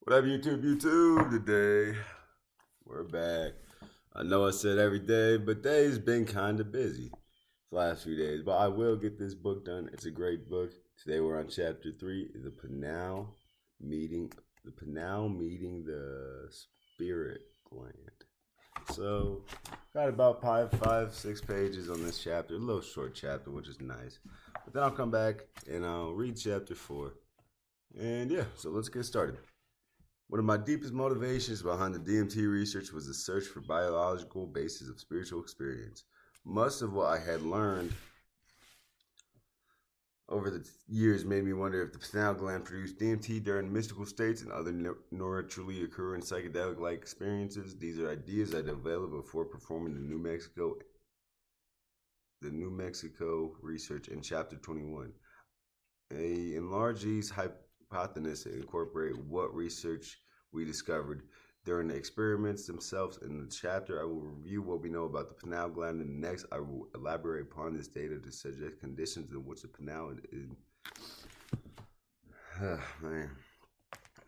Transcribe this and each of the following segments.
What up, YouTube? Today, we're back. I know I said every day, but day's been kind of busy the last few days. But I will get this book done. It's a great book. Today we're on chapter 3, meeting, the Pinal meeting the spirit gland. So, got about five, 6 pages on this chapter. A little short chapter, which is nice. But then I'll come back and I'll read chapter 4. And yeah, so let's get started. One of my deepest motivations behind the DMT research was the search for biological basis of spiritual experience. Most of what I had learned over the years made me wonder if the pineal gland produced DMT during mystical states and other naturally occurring psychedelic-like experiences. These are ideas I developed before performing the New Mexico research in Chapter 21. I enlarge these hypotheses and incorporate what research we discovered during the experiments themselves. In the chapter, I will review what we know about the pineal gland, and next I will elaborate upon this data to suggest conditions in which the pineal is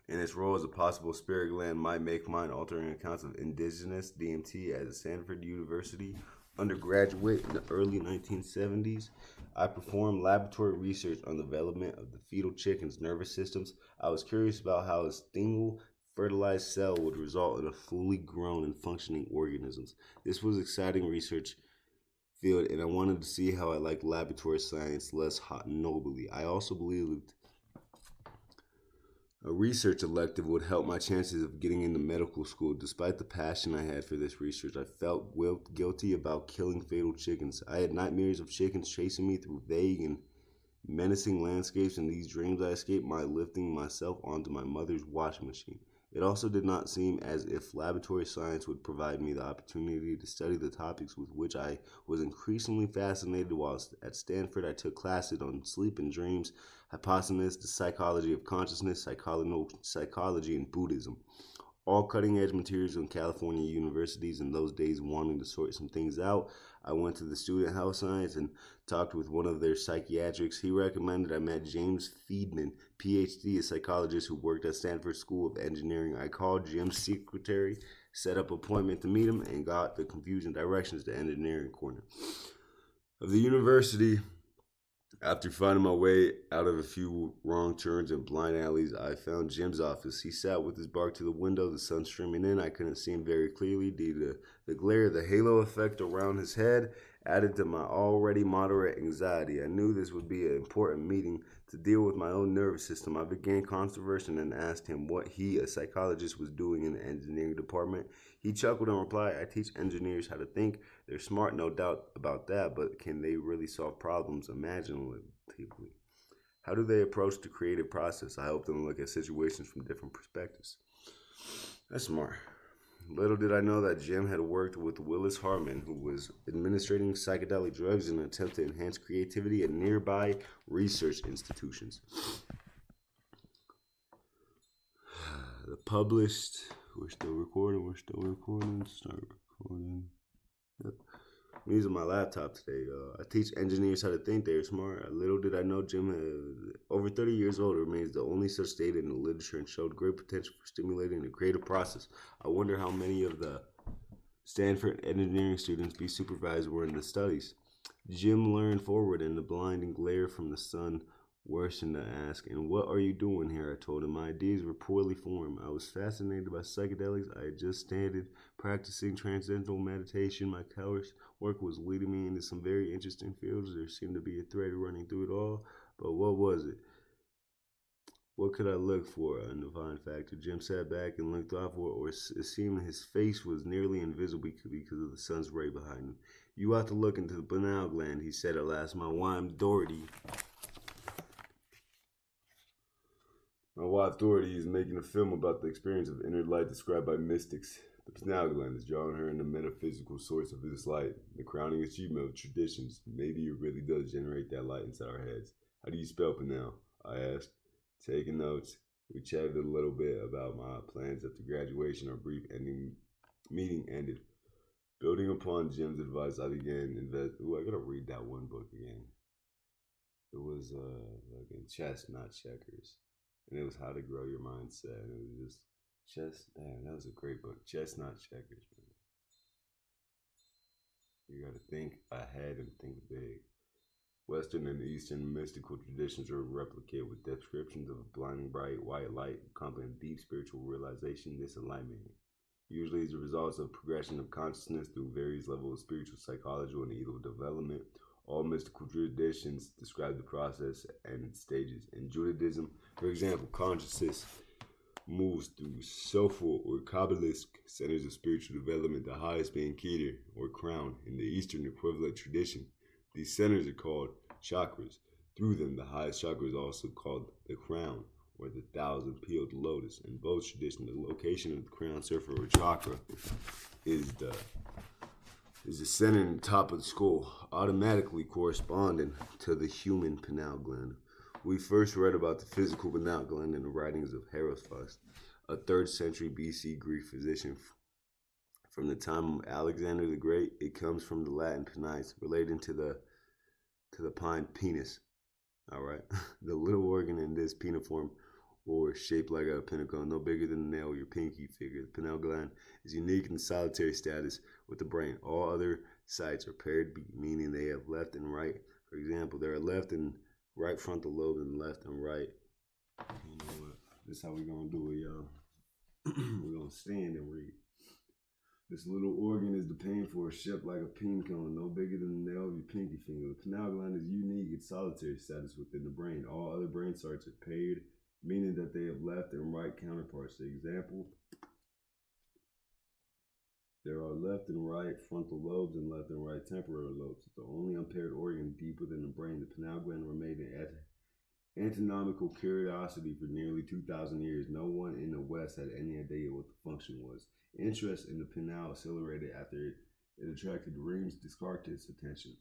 in its role as a possible spirit gland might make mind-altering accounts of indigenous DMT at Stanford University undergraduate in the early 1970s. I performed laboratory research on the development of the fetal chicken's nervous systems. I was curious about how a single fertilized cell would result in a fully grown and functioning organisms. This was exciting research field, and I wanted to see how I liked laboratory science less hot and nobly. I also believed a research elective would help my chances of getting into medical school. Despite the passion I had for this research, I felt guilty about killing fatal chickens. I had nightmares of chickens chasing me through vague and menacing landscapes. In these dreams, I escaped by lifting myself onto my mother's washing machine. It also did not seem as if laboratory science would provide me the opportunity to study the topics with which I was increasingly fascinated. While at Stanford, I took classes on sleep and dreams, hypothesis, the psychology of consciousness, psychology, and Buddhism. All cutting-edge materials in California universities. In those days, wanting to sort some things out, I went to the student health science and talked with one of their psychiatrists. He recommended I met James Friedman, PhD, a psychologist who worked at Stanford School of Engineering. I called Jim's secretary, set up an appointment to meet him, and got the confusing directions to engineering corner of the university. After finding my way out of a few wrong turns and blind alleys, I found Jim's office. He sat with his back to the window, the sun streaming in. I couldn't see him very clearly due to the glare. The halo effect around his head added to my already moderate anxiety. I knew this would be an important meeting to deal with my own nervous system. I began conversation and asked him what he, a psychologist, was doing in the engineering department. He chuckled and replied, "I teach engineers how to think. They're smart, no doubt about that, but can they really solve problems imaginatively? How do they approach the creative process? I help them look at situations from different perspectives." That's smart. Little did I know that Jim had worked with Willis Hartman, who was administering psychedelic drugs in an attempt to enhance creativity at nearby research institutions. The published, we're still recording, start recording. Yep. I'm using my laptop today. I teach engineers how to think. They're smart. Little did I know Jim, over 30 years old, remains the only such stated in the literature and showed great potential for stimulating the creative process. I wonder how many of the Stanford engineering students be supervised were in the studies. Jim leaned forward in the blinding glare from the sun, worsened to ask, "And what are you doing here?" I told him. My ideas were poorly formed. I was fascinated by psychedelics. I had just started practicing transcendental meditation. My course work was leading me into some very interesting fields. There seemed to be a thread running through it all, but what was it? What could I look for? A divine factor. Jim sat back and looked off, or it seemed his face was nearly invisible because of the sun's ray behind him. "You ought to look into the pineal gland," he said at last. My wife Dorothy is making a film about the experience of inner light described by mystics. The pineal gland is drawing her in the metaphysical source of this light, the crowning achievement of traditions. Maybe it really does generate that light inside our heads. "How do you spell pineal?" I asked, taking notes. We chatted a little bit about my plans after graduation. Our brief meeting ended. Building upon Jim's advice, I began I gotta read that one book again. It was chess, not checkers. And it was How to Grow Your Mindset. And it was just damn, that was a great book. Chestnut Checkers, man. You got to think ahead and think big. Western and Eastern mystical traditions are replicated with descriptions of a blinding bright white light accompanying deep spiritual realization. This enlightenment usually is the result of progression of consciousness through various levels of spiritual, psychological, and ego development. All mystical traditions describe the process and its stages. In Judaism, for example, consciousness moves through soulful or Kabbalistic centers of spiritual development, the highest being Keter or crown. In the Eastern equivalent tradition, these centers are called chakras. Through them, the highest chakra is also called the crown or the thousand-petaled lotus. In both traditions, the location of the crown surfer or chakra is the center in the top of the skull, automatically corresponding to the human pineal gland. We first read about the physical pineal gland in the writings of Herodotus, a 3rd century BC Greek physician. From the time of Alexander the Great, it comes from the Latin penis, relating to the pine penis. All right, the little organ in this peniform or shaped like a pinnacle, no bigger than the nail of your pinky finger. The pineal gland is unique in solitary status with the brain. All other sites are paired, meaning they have left and right. For example, there are left and right frontal lobe and left and right. You know what? This is how we're going to do it, y'all. We're going to stand and read. This little organ is the pain for a shaped like a pine cone, no bigger than the nail of your pinky finger. The pineal gland is unique in solitary status within the brain. All other brain sites are paired, meaning that they have left and right counterparts. For example, there are left and right frontal lobes and left and right temporal lobes. It's the only unpaired organ deep within the brain. The pineal gland remained in anatomical curiosity for nearly 2,000 years. No one in the West had any idea what the function was. Interest in the pineal accelerated after it attracted Reims Descartes' attention.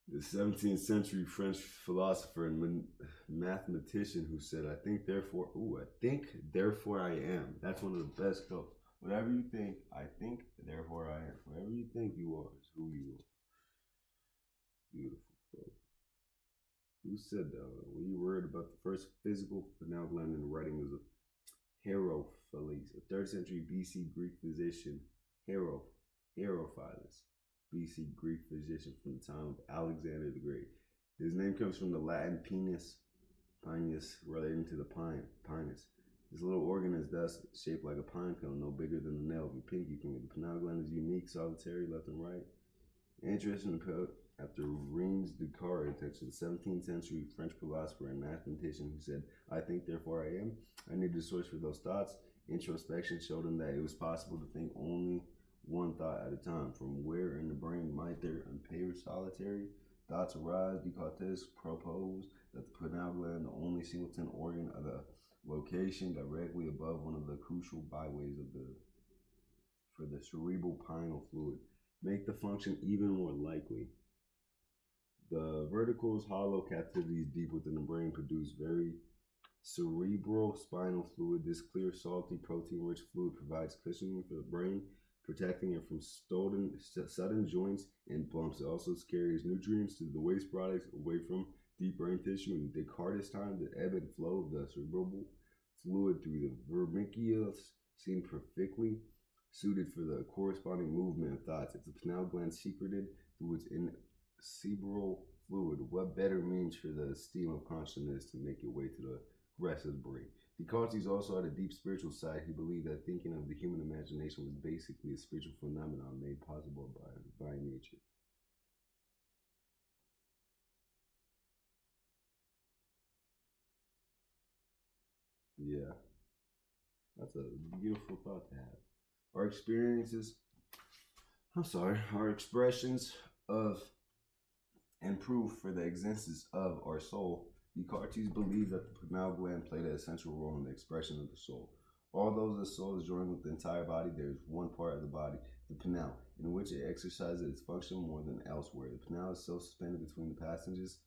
The 17th century French philosopher and mathematician who said, I think, therefore I am. That's one of the best quotes. Whatever you think, I think, therefore I am. Whatever you think you are is who you are. Beautiful quote. Who said that? Were you worried about the first physical pineal gland in the writings of Herophilus, a 3rd century BC Greek physician? Herophilus, BC Greek physician from the time of Alexander the Great. His name comes from the Latin pinus, relating to the pinus. This little organ is thus shaped like a pine cone, no bigger than the nail of your pinky finger. The pineal gland is unique, solitary, left and right. Interesting after Reims Descartes' attention, the 17th century French philosopher and mathematician who said, I think, therefore I am. I needed a source for those thoughts. Introspection showed him that it was possible to think only one thought at a time. From where in the brain might their unpaired solitary thoughts arise? Descartes proposed that the pineal gland, the only singleton organ of the location directly above one of the crucial byways for the cerebral pineal fluid, make the function even more likely. The verticals, hollow cavities deep within the brain produce very cerebral spinal fluid. This clear, salty, protein-rich fluid provides cushioning for the brain, protecting it from sudden joints and bumps. It also carries nutrients to the waste products away from deep brain tissue. In Descartes' time, the ebb and flow of the cerebral fluid through the vermiculus seemed perfectly suited for the corresponding movement of thoughts. If the pineal gland secreted through its cerebral fluid, what better means for the stream of consciousness to make its way to the rest of the brain? Descartes also had a deep spiritual side. He believed that thinking of the human imagination was basically a spiritual phenomenon made possible by nature. Yeah, that's a beautiful thought to have. Our expressions of and proof for the existence of our soul. Descartes believed that the pineal gland played an essential role in the expression of the soul. Although the soul is joined with the entire body, there is one part of the body, the pineal, in which it exercises its function more than elsewhere. The pineal is so suspended between the passages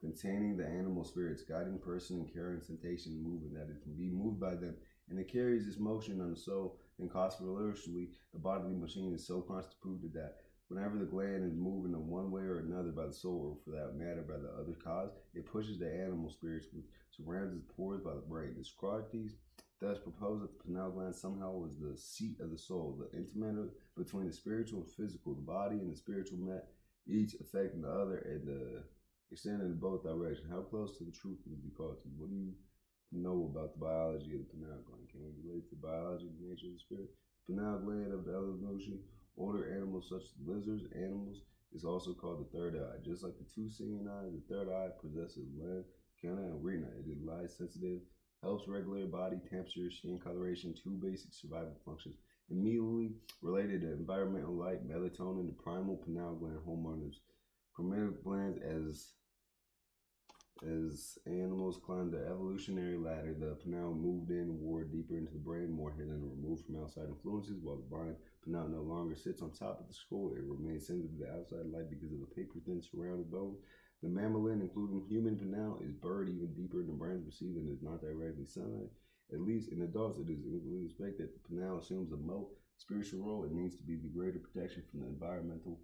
containing the animal spirits, guiding person and carrying sensation and movement, that it can be moved by them, and it carries its motion on the soul. And consequently, the bodily machine is so constituted that Whenever the gland is moving in one way or another by the soul, or for that matter by the other cause, it pushes the animal spirits which surrounds its pores by the brain. Socrates thus proposed that the pineal gland somehow was the seat of the soul, the intimator between the spiritual and physical, the body and the spiritual met, each affecting the other and extending in both directions. How close to the truth would you call it? What do you know about the biology of the pineal gland? Can we relate to biology, the nature of the spirit? The pineal gland of the evolution. Older animals such as lizards, animals, is also called the third eye. Just like the two seeing eyes, the third eye possesses lens, canna, and retina. It is light sensitive, helps regulate body temperature, skin coloration, two basic survival functions. Immediately related to environmental light, melatonin, the primal pineal gland hormone is chromatic glands as animals climbed the evolutionary ladder, the pineal moved in, wore deeper into the brain, more hidden and removed from outside influences, while the blind pineal no longer sits on top of the skull. It remains sensitive to outside light because of the paper-thin surrounded bone. The mammalian, including human pineal, is buried even deeper in the brain, receiving is not directly sunlight. At least in adults, it is expected that the pineal assumes a more spiritual role. It needs to be the greater protection from the environmental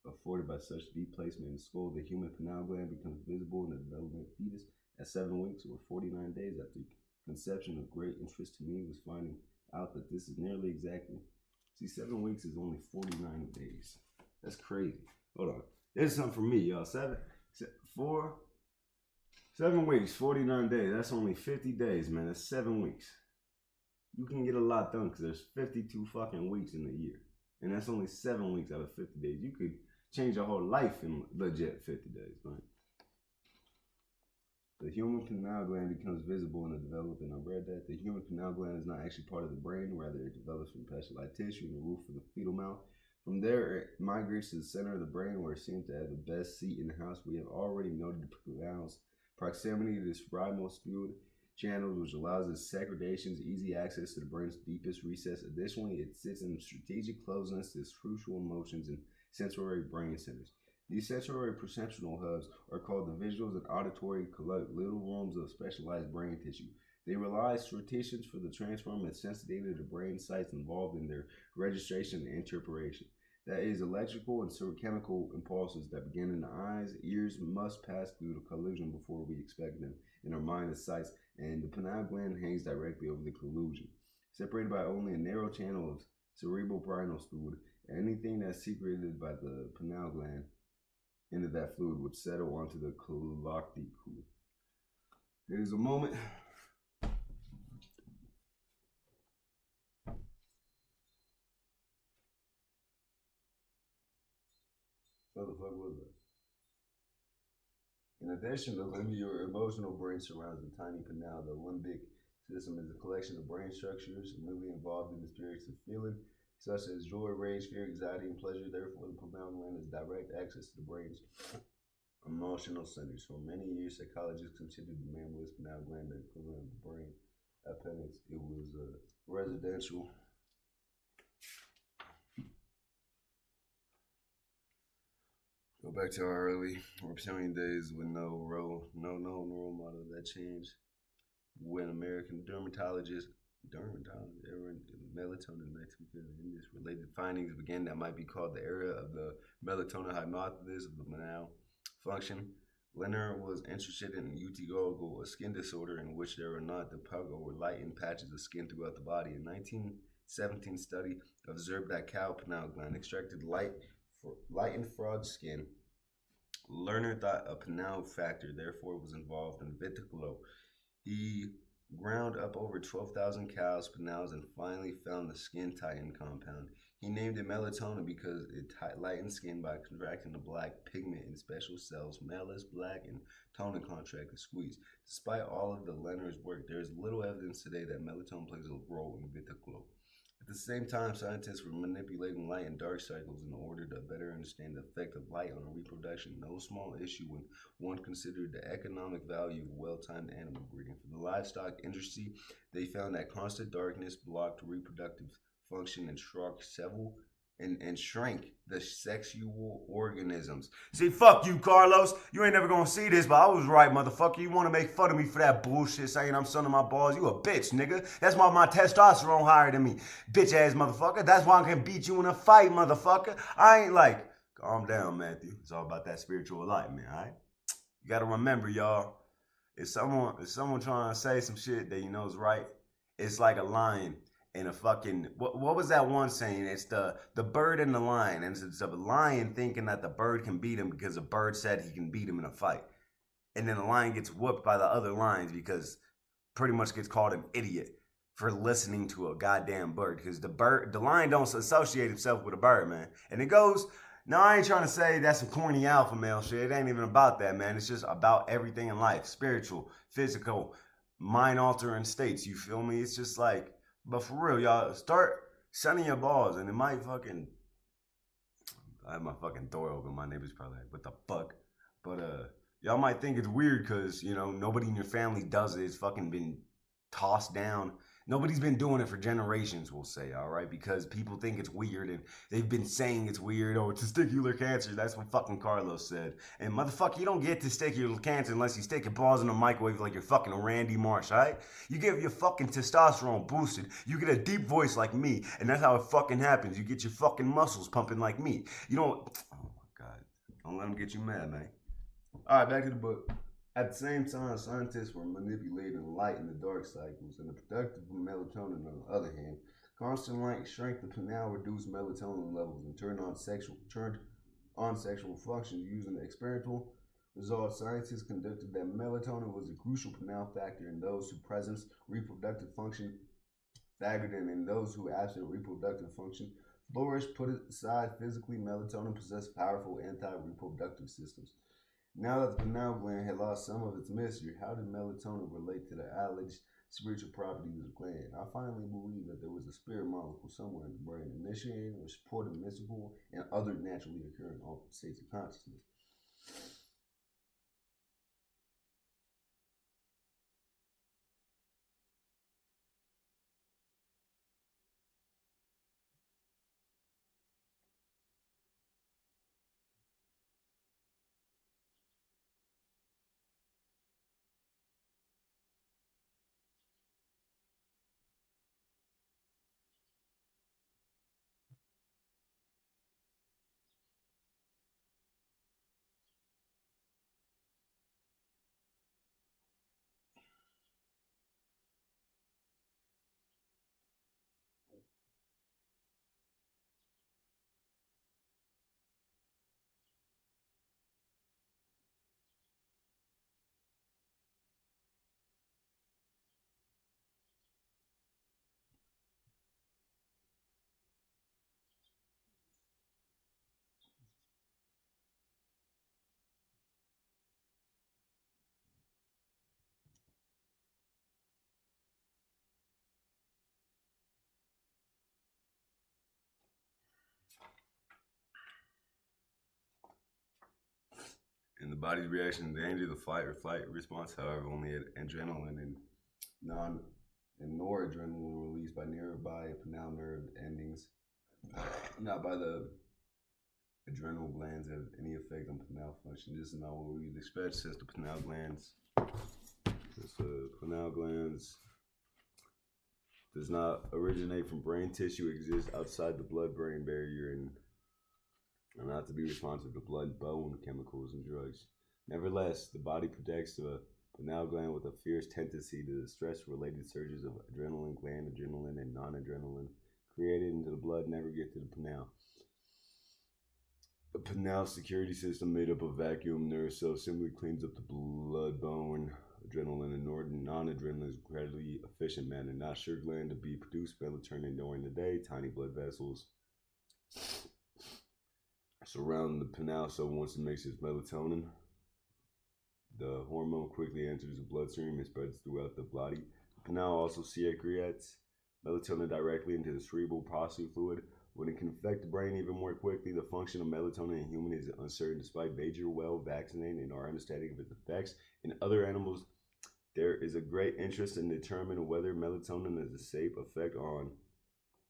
afforded by such deep placement in the skull. The human pineal gland becomes visible in the development fetus at 7 weeks or 49 days after conception. Of great interest to me was finding out that this is nearly exactly. See, 7 weeks is only 49 days. That's crazy. Hold on. There's something for me, y'all. 7 weeks, 49 days. That's only 50 days, man. That's 7 weeks. You can get a lot done because there's 52 fucking weeks in a year. And that's only 7 weeks out of 50 days. You could change your whole life in legit 50 days, right? The human pineal gland becomes visible in the development. I read that. The human pineal gland is not actually part of the brain, rather it develops from pectoral tissue in the roof of the fetal mouth. From there, it migrates to the center of the brain where it seems to have the best seat in the house. We have already noted the pronounced proximity to the cerebral fluid channels, which allows its segregation's easy access to the brain's deepest recess. Additionally, it sits in strategic closeness to its crucial emotions and sensory brain centers. These sensory perceptual hubs are called the visuals and auditory little rooms of specialized brain tissue. They rely strategics for the transform and sensitivity to brain sites involved in their registration and interpretation. That is, electrical and chemical impulses that begin in the eyes, ears must pass through the collusion before we expect them in our mind as sights, and the pineal gland hangs directly over the collusion. Separated by only a narrow channel of cerebrospinal fluid, anything that's secreted by the pineal gland into that fluid would settle onto the colloidal. It is a moment. What the fuck was that? In addition, the limbic emotional brain surrounds the tiny pineal. The limbic system is a collection of brain structures immediately involved in the experience of feeling, such as joy, rage, fear, anxiety, and pleasure. Therefore, the pineal gland has direct access to the brain's emotional centers. For many years, psychologists considered the mammal's pineal gland the equivalent of the brain appendix. It was residential. Go back to our early reptilian days with no known role model. That changed when American dermatologist melatonin in 1950. In this related findings began that might be called the era of the melatonin hypothesis of the pineal function. Leonard was interested in urticaria, a skin disorder in which there are not the pugo or lightened patches of skin throughout the body. In 1917 study observed that cow pineal gland extracted lightened frog skin. Lerner thought a pineal factor therefore was involved in vitiligo. He ground up over 12,000 cows' pineals and finally found the skin tighten compound. He named it melatonin because it lightened skin by contracting the black pigment in special cells. Melanin, black, and tonin contract and squeeze. Despite all of the Leonard's work, there is little evidence today that melatonin plays a role in vitiligo. At the same time, scientists were manipulating light and dark cycles in order to better understand the effect of light on reproduction. No small issue when one considered the economic value of well-timed animal breeding. For the livestock industry, they found that constant darkness blocked reproductive function and struck several and shrink the sexual organisms. See, fuck you, Carlos. You ain't never gonna see this, but I was right, motherfucker. You wanna make fun of me for that bullshit saying I'm son of my balls? You a bitch, nigga. That's why my testosterone higher than me. Bitch ass motherfucker. That's why I can beat you in a fight, motherfucker. I ain't like, calm down, Matthew. It's all about that spiritual life, man, alright? You gotta remember, y'all, if someone trying to say some shit that you know is right, it's like a lion and a fucking what was that one saying? It's the bird and the lion, and it's a lion thinking that the bird can beat him because the bird said he can beat him in a fight, and then the lion gets whooped by the other lions because pretty much gets called an idiot for listening to a goddamn bird because the lion don't associate himself with a bird, man, and it goes. No, I ain't trying to say that's some corny alpha male shit. It ain't even about that, man. It's just about everything in life, spiritual, physical, mind altering states. You feel me? It's just like, but for real, y'all, start sunning your balls, and it might fucking. I have my fucking door open. My neighbor's probably like, "What the fuck?" But y'all might think it's weird because you know nobody in your family does it. It's fucking been tossed down. Nobody's been doing it for generations, we'll say, all right? Because people think it's weird and they've been saying it's weird. Oh, testicular cancer. That's what fucking Carlos said. And motherfucker, you don't get testicular cancer unless you stick your balls in a microwave like you're fucking Randy Marsh, all right? You get your fucking testosterone boosted. You get a deep voice like me, and that's how it fucking happens. You get your fucking muscles pumping like me. You don't. Oh my God. Don't let them get you mad, man. All right, back to the book. At the same time, scientists were manipulating light and the dark cycles, and the production of melatonin, on the other hand, constant light shrank the pineal, reduced melatonin levels, and turned on sexual functions. Using the experimental results, scientists conducted that melatonin was a crucial pineal factor in those whose presence reproductive function staggered, and in those who absent reproductive function flourished. Put it aside physically, melatonin possessed powerful anti-reproductive systems. Now that the pineal gland had lost some of its mystery, how did melatonin relate to the alleged spiritual properties of the gland? I finally believed that there was a spirit molecule somewhere in the brain, initiating or supporting mystical and other naturally occurring altered states of consciousness. In the body's reaction to danger, the fight or flight response, however, only adrenaline and non and noradrenaline released by nearby pineal nerve endings, not by the adrenal glands, have any effect on pineal function. This is not what we would expect since the pineal glands does not originate from brain tissue, exists outside the blood-brain barrier, and are not to be responsive to blood-bone chemicals and drugs. Nevertheless, the body protects the pineal gland with a fierce tendency to the stress-related surges of adrenaline gland, adrenaline, and non-adrenaline created into the blood never get to the pineal. The pineal security system, made up of vacuum nerve cells, simply cleans up the blood-bone adrenaline and non-adrenaline in a incredibly efficient manner. Not sure gland to be produced melatonin during the day. Tiny blood vessels surround the pineal, so once it makes its melatonin, the hormone quickly enters the bloodstream and spreads throughout the body. The pineal also secretes melatonin directly into the cerebral prostaglandin fluid. When it can affect the brain even more quickly, the function of melatonin in humans is uncertain despite major well-vaccinated and our understanding of its effects. In other animals, there is a great interest in determining whether melatonin has a safe effect on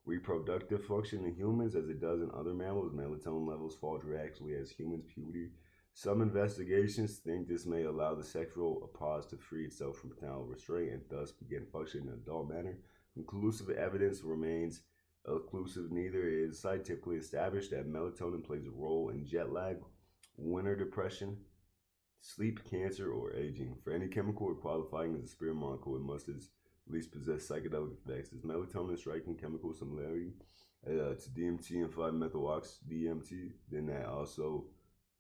reproductive function in humans as it does in other mammals. Melatonin levels fall drastically as humans puberty. Some investigations think this may allow the sexual pause to free itself from penile restraint and thus begin functioning in an adult manner. Conclusive evidence remains elusive. Neither is scientifically established that melatonin plays a role in jet lag, winter depression, sleep, cancer, or aging. For any chemical qualifying as a spirit molecule, it must at least possess psychedelic effects. Is melatonin a striking chemical similarity to DMT and 5-methylox DMT? Then that also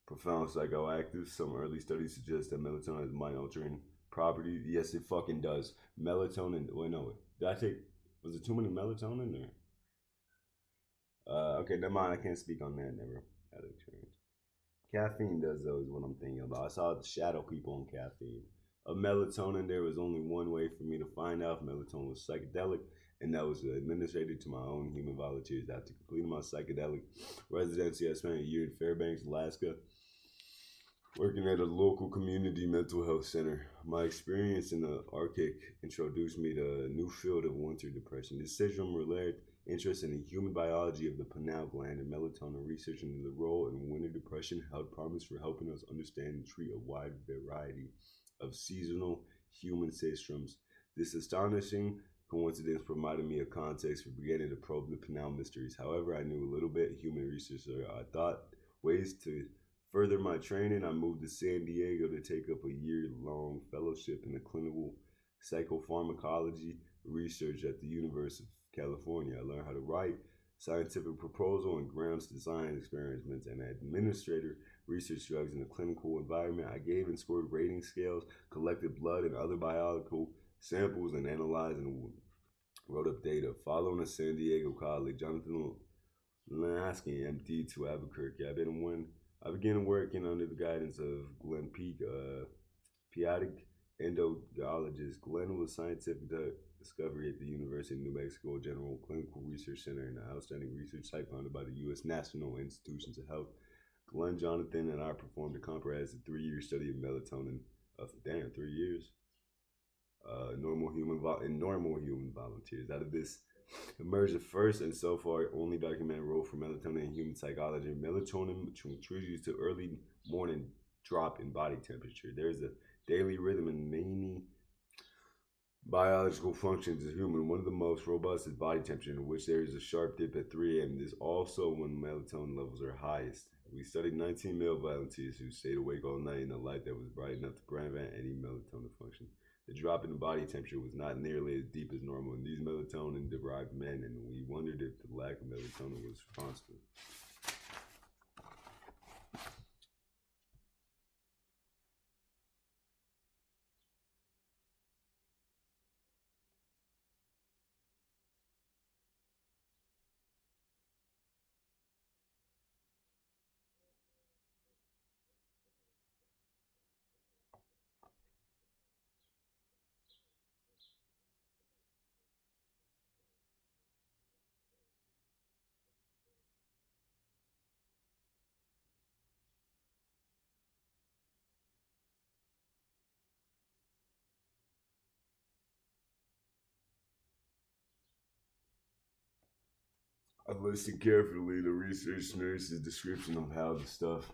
profound psychoactive. Some early studies suggest that melatonin has mind-altering properties. Yes, it fucking does. Melatonin. Wait, no. Did I take? Was it too many melatonin there? Okay, never mind. I can't speak on that. Never had experience. Caffeine does though, is what I'm thinking about. I saw the shadow people on caffeine. Of melatonin, there was only one way for me to find out if melatonin was psychedelic, and that was administered to my own human volunteers. After completing my psychedelic residency, I spent a year in Fairbanks, Alaska, working at a local community mental health center. My experience in the Arctic introduced me to a new field of winter depression. This syndrome related interest in the human biology of the pineal gland and melatonin research into the role in winter depression held promise for helping us understand and treat a wide variety of seasonal human systems. This astonishing coincidence provided me a context for beginning to probe the pineal mysteries. However, I knew a little bit human researcher. I thought ways to further my training. I moved to San Diego to take up a year-long fellowship in the clinical psychopharmacology research at the University of California. I learned how to write scientific proposal and grounds design experiments and administrator research drugs in the clinical environment. I gave and scored rating scales, collected blood and other biological samples, and analyzed and wrote up data. Following a San Diego colleague, Jonathan Lasky, MD to Albuquerque, I began working under the guidance of Glenn Peak, pediatric endocrinologist. Glenn was scientific discovery at the University of New Mexico General Clinical Research Center and an outstanding research site funded by the U.S. National Institutions of Health. Glenn, Jonathan, and I performed a comprehensive 3-year study of melatonin. 3 years. Normal human volunteers. Out of this emerged the first and so far only documented role for melatonin in human psychology. Melatonin contributes to early morning drop in body temperature. There is a daily rhythm in many biological functions as human. One of the most robust is body temperature, in which there is a sharp dip at 3 a.m. This is also when melatonin levels are highest. We studied 19 male volunteers who stayed awake all night in a light that was bright enough to prevent any melatonin function. The drop in body temperature was not nearly as deep as normal in these melatonin-derived men, and we wondered if the lack of melatonin was responsible. I listened carefully to research nurse's description of how the stuff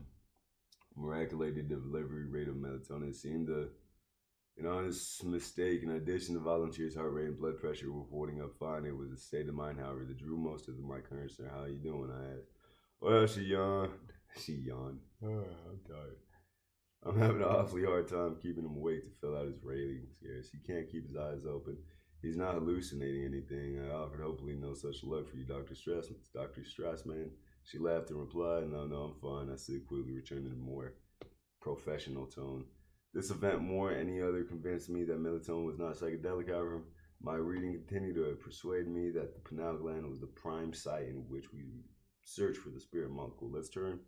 regulated the delivery rate of melatonin. It seemed an honest mistake. In addition, the volunteers' heart rate and blood pressure were holding up fine. It was a state of mind, however, that drew most of my concern. How you doing? I asked. Well, she yawned. Oh, I'm tired. I'm having an awfully hard time keeping him awake to fill out his rating scares. He can't keep his eyes open. He's not hallucinating anything. I offered hopefully no such luck for you, Dr. Strassman. She laughed and replied, no, I'm fine. I said, quickly returning to a more professional tone. This event more any other convinced me that melatonin was not psychedelic. However, my reading continued to persuade me that the pineal gland was the prime site in which we search for the spirit molecule. Let's turn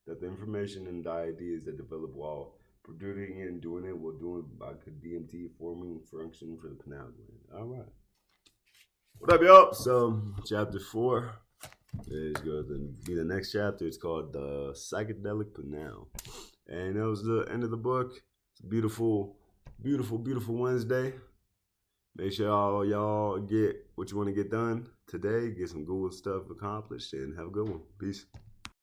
that the information and the ideas that develop while producing it and doing it will do it by DMT forming function for the pineal gland. All right. What up, y'all? So, chapter 4 is going to be the next chapter. It's called The Psychedelic Pineal. And that was the end of the book. It's a beautiful, beautiful, beautiful Wednesday. Make sure all y'all get what you want to get done today. Get some good stuff accomplished and have a good one. Peace.